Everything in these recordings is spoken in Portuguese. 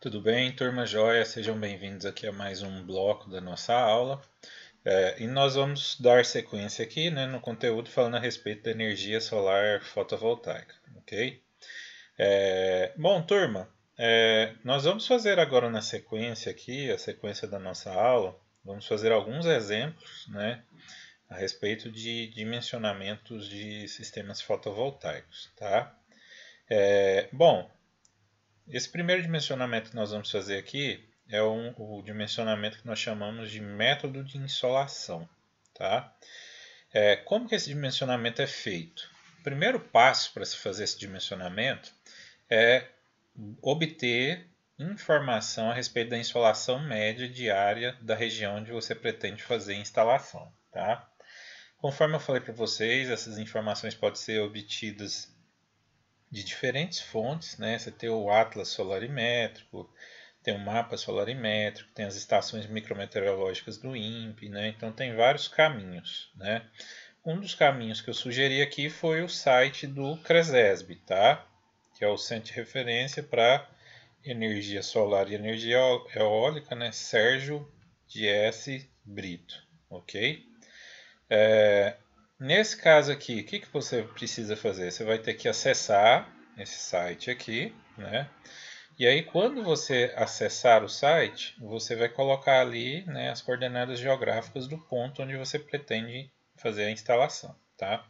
Tudo bem, turma joia? Sejam bem-vindos aqui a mais um bloco da nossa aula. E nós vamos dar sequência aqui, né, no conteúdo falando a respeito da energia solar fotovoltaica, ok? Bom, turma, nós vamos fazer agora na sequência aqui, a sequência da nossa aula, vamos fazer alguns exemplos, né, a respeito de dimensionamentos de sistemas fotovoltaicos, tá? Bom, esse primeiro dimensionamento que nós vamos fazer aqui é o dimensionamento que nós chamamos de método de insolação. Tá? Como que esse dimensionamento é feito? O primeiro passo para se fazer esse dimensionamento é obter informação a respeito da insolação média diária da região onde você pretende fazer a instalação. Tá? Conforme eu falei para vocês, essas informações podem ser obtidas de diferentes fontes, né? Você tem o Atlas Solarimétrico, tem o mapa solarimétrico, tem as estações micrometeorológicas do INPE, né? Então tem vários caminhos, né? Um dos caminhos que eu sugeri aqui foi o site do CRESESB, tá? Que é o Centro de Referência para Energia Solar e Energia Eólica, né? Sérgio Dias Brito, ok? Nesse caso aqui, o que você precisa fazer? Você vai ter que acessar esse site aqui, né? E aí, quando você acessar o site, você vai colocar ali, né, as coordenadas geográficas do ponto onde você pretende fazer a instalação, tá?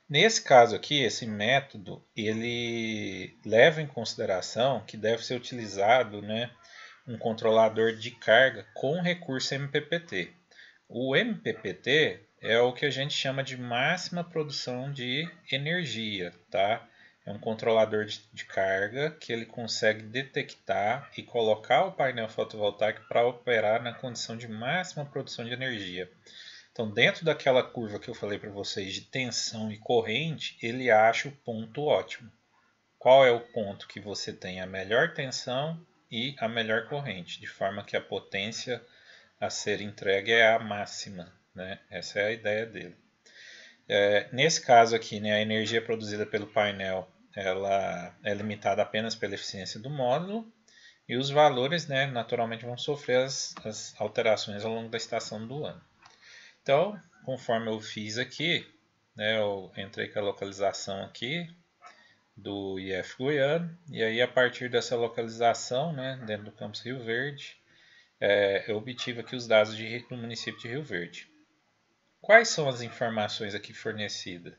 Nesse caso aqui, esse método, ele leva em consideração que deve ser utilizado, né, um controlador de carga com recurso MPPT. O MPPT é o que a gente chama de máxima produção de energia, tá? É um controlador de carga que ele consegue detectar e colocar o painel fotovoltaico para operar na condição de máxima produção de energia. Então, dentro daquela curva que eu falei para vocês de tensão e corrente, ele acha o ponto ótimo. Qual é o ponto que você tem a melhor tensão e a melhor corrente, de forma que a potência a ser entregue é a máxima, né? Essa é a ideia dele. Nesse caso aqui, né, a energia produzida pelo painel ela é limitada apenas pela eficiência do módulo e os valores, né, naturalmente vão sofrer as alterações ao longo da estação do ano. Então, conforme eu fiz aqui, né, eu entrei com a localização aqui do IF Goiano e aí a partir dessa localização, né, dentro do campus Rio Verde, eu obtive aqui os dados do município de Rio Verde. Quais são as informações aqui fornecidas?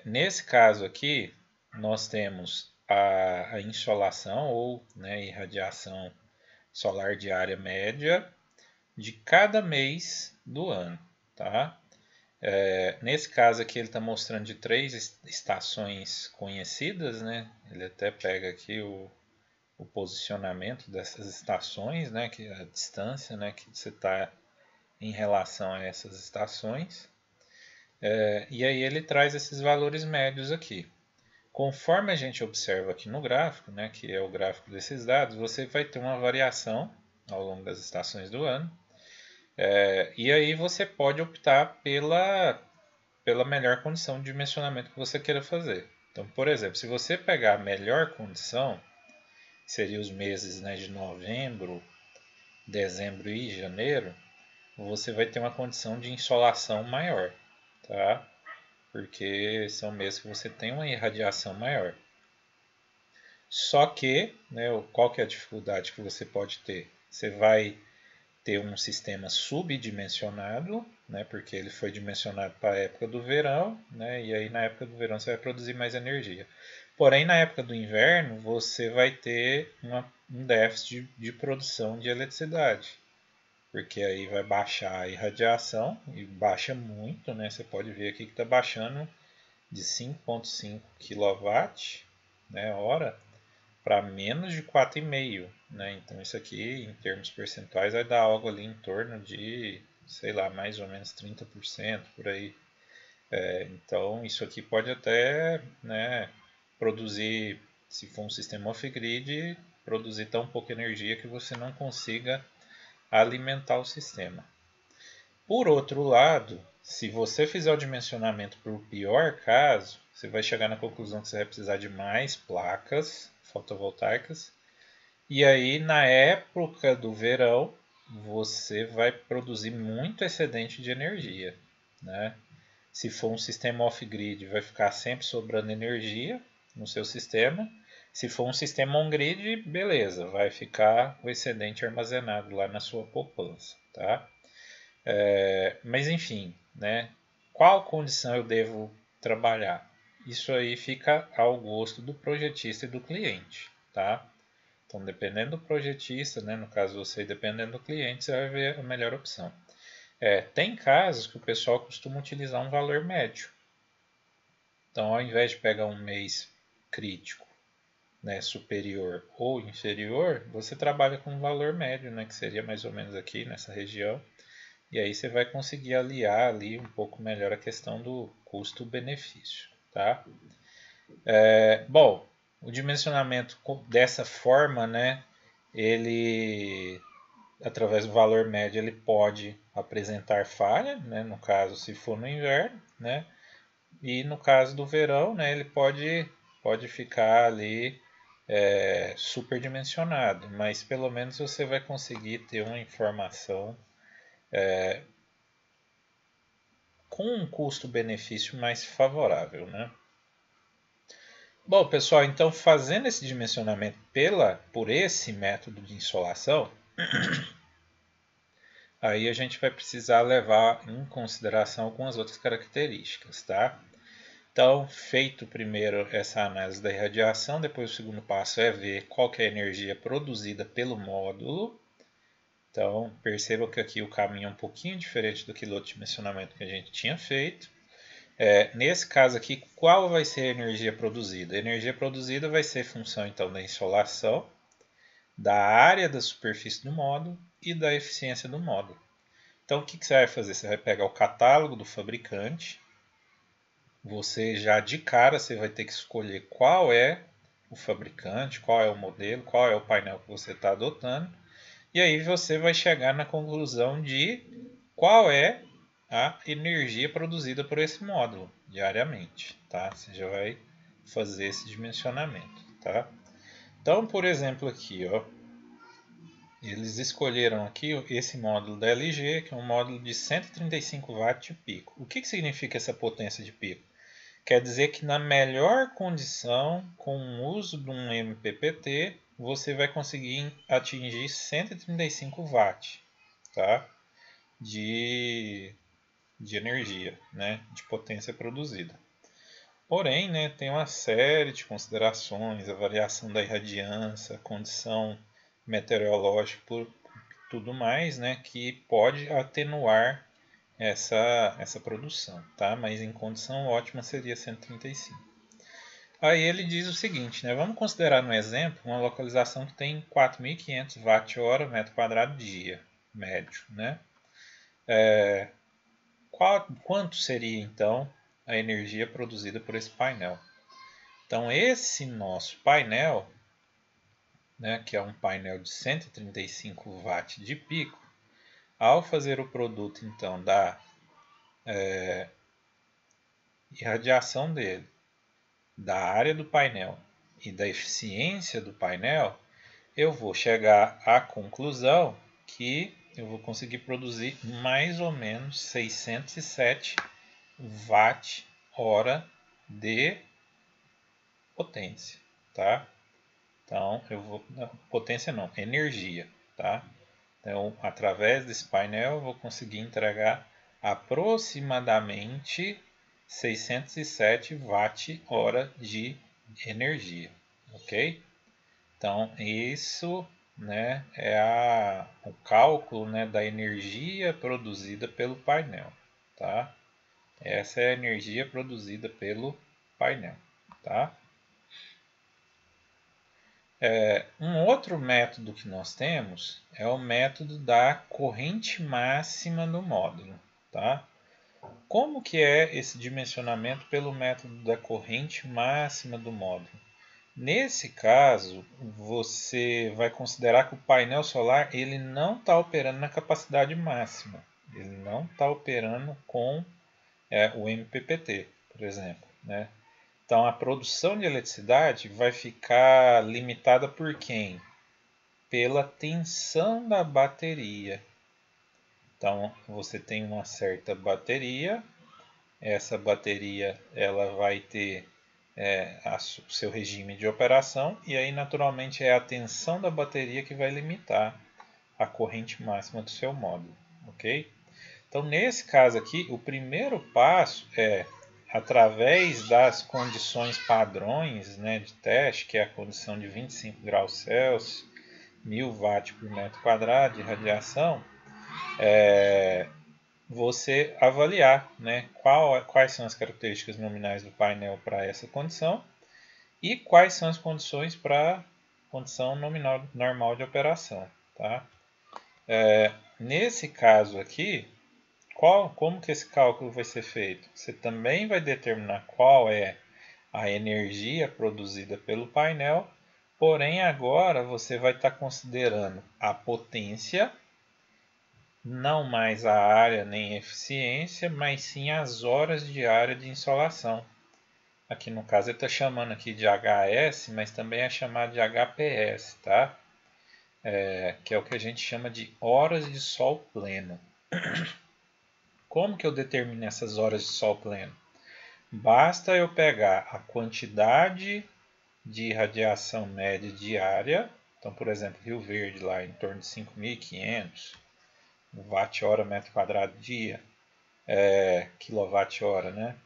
Nesse caso aqui, nós temos a insolação ou, né, irradiação solar diária média de cada mês do ano. Tá? Nesse caso aqui ele está mostrando de 3 estações conhecidas, né? Ele até pega aqui o posicionamento dessas estações, né? Que a distância, né? Que você está em relação a essas estações. E aí ele traz esses valores médios aqui. Conforme a gente observa aqui no gráfico, né, que é o gráfico desses dados, você vai ter uma variação ao longo das estações do ano. E aí você pode optar pela melhor condição de dimensionamento que você queira fazer. Então, por exemplo, se você pegar a melhor condição, que seria os meses, né, de novembro, dezembro e janeiro, você vai ter uma condição de insolação maior, tá? Porque são meses que você tem uma irradiação maior. Só que, né, qual que é a dificuldade que você pode ter? Você vai ter um sistema subdimensionado, né, porque ele foi dimensionado para a época do verão, né, e aí na época do verão você vai produzir mais energia. Porém, na época do inverno, você vai ter um déficit de produção de eletricidade, porque aí vai baixar a irradiação, e baixa muito, né, você pode ver aqui que está baixando de 5,5 kW, né, hora, para menos de 4,5, né? Então isso aqui, em termos percentuais, vai dar algo ali em torno de, sei lá, mais ou menos 30% por aí. Então isso aqui pode até, né, produzir, se for um sistema off-grid, produzir tão pouca energia que você não consiga alimentar o sistema. Por outro lado, se você fizer o dimensionamento para o pior caso, você vai chegar na conclusão que você vai precisar de mais placas fotovoltaicas E aí, na época do verão, você vai produzir muito excedente de energia, né? Se for um sistema off-grid, vai ficar sempre sobrando energia no seu sistema. Se for um sistema on-grid, beleza, vai ficar o excedente armazenado lá na sua poupança, tá? Mas enfim, né? Qual condição eu devo trabalhar? Isso aí fica ao gosto do projetista e do cliente, tá? Então, dependendo do projetista, né, no caso você, dependendo do cliente, você vai ver a melhor opção. Tem casos que o pessoal costuma utilizar um valor médio. Então, ao invés de pegar um mês crítico, né, superior ou inferior, você trabalha com um valor médio, né, que seria mais ou menos aqui nessa região. E aí você vai conseguir aliar ali um pouco melhor a questão do custo-benefício, tá? Bom, o dimensionamento dessa forma, né, ele, através do valor médio, ele pode apresentar falha, né, no caso se for no inverno, né, e no caso do verão, né, ele pode ficar ali superdimensionado, mas pelo menos você vai conseguir ter uma informação com um custo-benefício mais favorável, né? Bom, pessoal, então fazendo esse dimensionamento por esse método de insolação, aí a gente vai precisar levar em consideração algumas outras características, tá? Então, feito primeiro essa análise da irradiação, depois o segundo passo é ver qual que é a energia produzida pelo módulo. Então, percebam que aqui o caminho é um pouquinho diferente do outro dimensionamento que a gente tinha feito. Nesse caso aqui, qual vai ser a energia produzida? A energia produzida vai ser função então da insolação, da área da superfície do módulo e da eficiência do módulo. Então o que você vai fazer? Você vai pegar o catálogo do fabricante, você já de cara você vai ter que escolher qual é o fabricante, qual é o modelo, qual é o painel que você está adotando, e aí você vai chegar na conclusão de qual é a energia produzida por esse módulo diariamente, tá? Você já vai fazer esse dimensionamento, tá? Então, por exemplo, aqui, ó, eles escolheram aqui esse módulo da LG, que é um módulo de 135 watts de pico. O que significa essa potência de pico? Quer dizer que na melhor condição, com o uso de um MPPT, você vai conseguir atingir 135 watts, tá? de energia, né? De potência produzida. Porém, né, tem uma série de considerações, a variação da irradiância, a condição meteorológica, tudo mais, né, que pode atenuar essa produção, tá? Mas em condição ótima seria 135. Aí ele diz o seguinte, né, vamos considerar no exemplo uma localização que tem 4.500 watt-hora metro quadrado dia, médio, né? Quanto seria então a energia produzida por esse painel? Então esse nosso painel, né, que é um painel de 135 watts de pico, ao fazer o produto então da irradiação dele, da área do painel e da eficiência do painel, eu vou chegar à conclusão que eu vou conseguir produzir mais ou menos 607 watt-hora de potência, tá? Então, potência não, energia, tá? Então, através desse painel, eu vou conseguir entregar aproximadamente 607 watt-hora de energia, ok? Então, isso, né, é o cálculo, né, da energia produzida pelo painel, tá? Essa é a energia produzida pelo painel, tá? Um outro método que nós temos é o método da corrente máxima do módulo, tá? Como que é esse dimensionamento pelo método da corrente máxima do módulo? Nesse caso, você vai considerar que o painel solar ele não está operando na capacidade máxima. Ele não está operando com o MPPT, por exemplo, né? Então, a produção de eletricidade vai ficar limitada por quem? pela tensão da bateria. Então, você tem uma certa bateria, essa bateria ela vai ter o seu regime de operação, e aí naturalmente é a tensão da bateria que vai limitar a corrente máxima do seu módulo, ok? Então, nesse caso aqui, o primeiro passo é, através das condições padrões, né, de teste, que é a condição de 25 graus Celsius, 1000 watts por metro quadrado de radiação, você avaliar, né, quais são as características nominais do painel para essa condição e quais são as condições para a condição nominal normal de operação. Tá? Nesse caso aqui, como que esse cálculo vai ser feito? Você também vai determinar qual é a energia produzida pelo painel, porém agora você vai estar considerando a potência, não mais a área nem a eficiência, mas sim as horas diárias de insolação. Aqui no caso ele está chamando aqui de HS, mas também é chamado de HPS, tá? Que é o que a gente chama de horas de sol pleno. Como que eu determino essas horas de sol pleno? Basta eu pegar a quantidade de radiação média diária, então por exemplo Rio Verde lá em torno de 5.500 watt-hora metro quadrado dia, quilowatt-hora, né?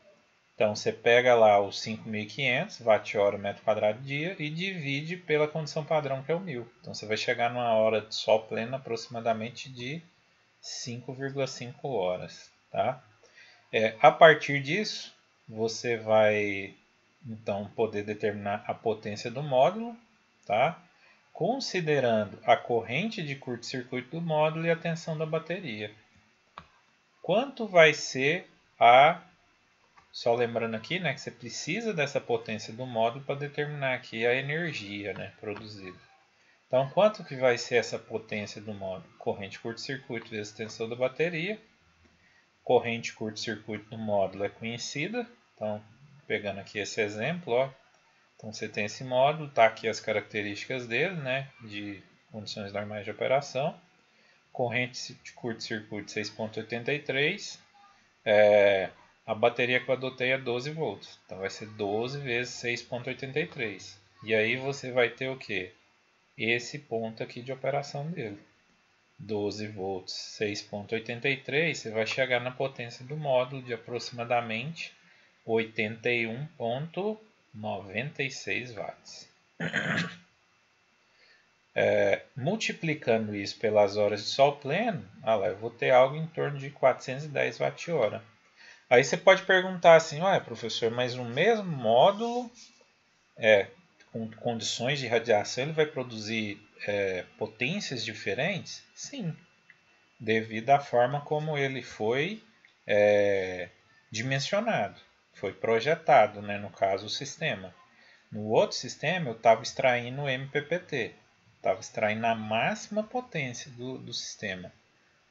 Então você pega lá os 5.500 watt-hora metro quadrado dia e divide pela condição padrão que é o 1000. Então você vai chegar numa hora de sol pleno aproximadamente de 5,5 horas, tá? A partir disso, você vai então poder determinar a potência do módulo, tá? Considerando a corrente de curto-circuito do módulo e a tensão da bateria. Quanto vai ser só lembrando aqui, né, que você precisa dessa potência do módulo para determinar aqui a energia, né, produzida. Então, quanto que vai ser essa potência do módulo? Corrente curto-circuito vezes tensão da bateria. Corrente curto-circuito do módulo é conhecida. Então, pegando aqui esse exemplo, ó. Então, você tem esse módulo, tá aqui as características dele, né, de condições normais de operação. Corrente de curto-circuito 6,83. A bateria que eu adotei é 12 volts. Então, vai ser 12 vezes 6,83. E aí você vai ter o quê? Esse ponto aqui de operação dele. 12 volts, 6,83, você vai chegar na potência do módulo de aproximadamente 81,96 watts. Multiplicando isso pelas horas de sol pleno, eu vou ter algo em torno de 410 watt-hora. Aí você pode perguntar assim, professor, mas no mesmo módulo, com condições de radiação, ele vai produzir potências diferentes? Sim, devido à forma como ele foi dimensionado, foi projetado, né, no caso o sistema. No outro sistema eu estava extraindo o MPPT, estava extraindo a máxima potência do sistema.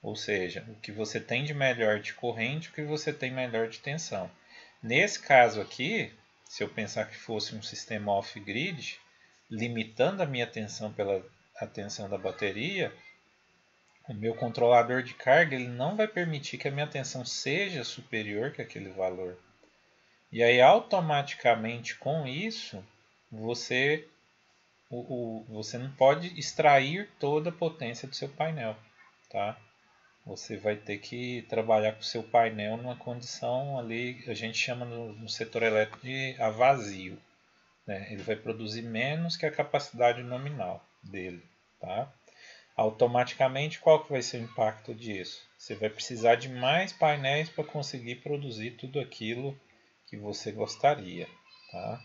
Ou seja, o que você tem de melhor de corrente, o que você tem melhor de tensão. Nesse caso aqui, se eu pensar que fosse um sistema off-grid, limitando a minha tensão pela tensão da bateria, o meu controlador de carga ele não vai permitir que a minha tensão seja superior que aquele valor. E aí, automaticamente, com isso, você não pode extrair toda a potência do seu painel, tá? Você vai ter que trabalhar com o seu painel numa condição ali, a gente chama no setor elétrico de a vazio. Né? Ele vai produzir menos que a capacidade nominal dele. Tá? Automaticamente, qual que vai ser o impacto disso? Você vai precisar de mais painéis para conseguir produzir tudo aquilo que você gostaria. Tá?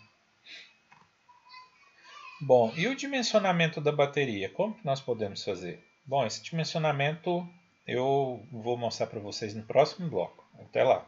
Bom, e o dimensionamento da bateria? Como que nós podemos fazer? Bom, esse dimensionamento eu vou mostrar para vocês no próximo bloco. Até lá!